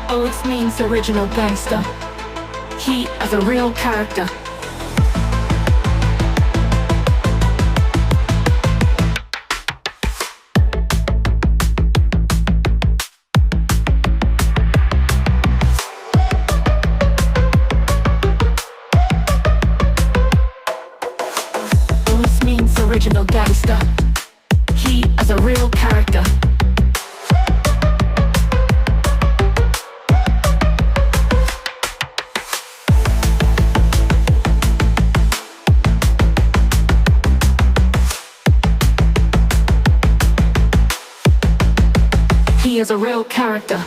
Oh, it's Mean's original gangster. He as a real character. Oh, it's Mean's original gangster. He as a real character. He is a real character.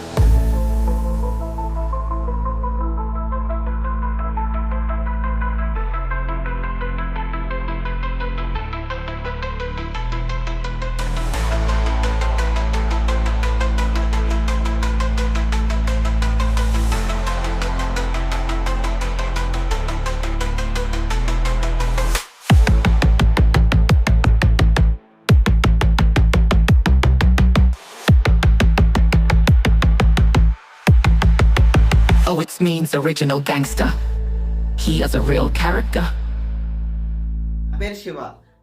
Oh, it's Mean's original gangster. He is a real character. పేరు Shiva.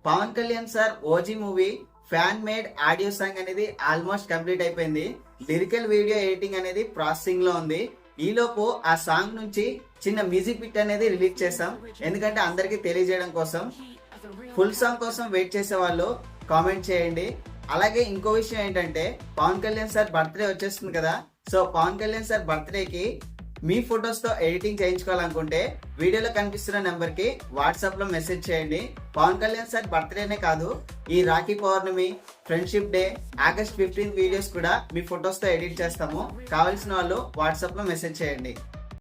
Pawan Kalyan sir OG movie fan made audio song అనేది almost complete అయిపోయింది. Lyrical video editing అనేది processing లో ఉంది. ఈలోపు ఆ song నుంచి చిన్న మ్యూజిక్ బిట్ అనేది రిలీజ్ చేసాం. ఎందుకంటే అందరికి తెలియజేయడం కోసం. ఫుల్ సాంగ్ కోసం వెయిట్ చేసే వాళ్ళు కామెంట్ చేయండి. అలాగే ఇంకో విషయం ఏంటంటే పవన్ కళ్యాణ్ సార్ బర్త్డే వచ్చేస్తుంది కదా. సో పవన్ కళ్యాణ్ సార్ బర్త్డేకి మీ ఫొటోస్ తో ఎడిటింగ్ చేయించుకోవాలనుకుంటే వీడియోలో కనిపిస్తున్న నెంబర్ కి వాట్సాప్ లో మెసేజ్ చేయండి. పవన్ కళ్యాణ్ సార్ బర్త్డేనే కాదు, ఈ రాఖీ పౌర్ణమి, ఫ్రెండ్షిప్ డే, ఆగస్ట్ 15 వీడియోస్ కూడా మీ ఫొటోస్ తో ఎడిట్ చేస్తాము. కావాల్సిన వాళ్ళు వాట్సాప్ లో మెసేజ్ చేయండి.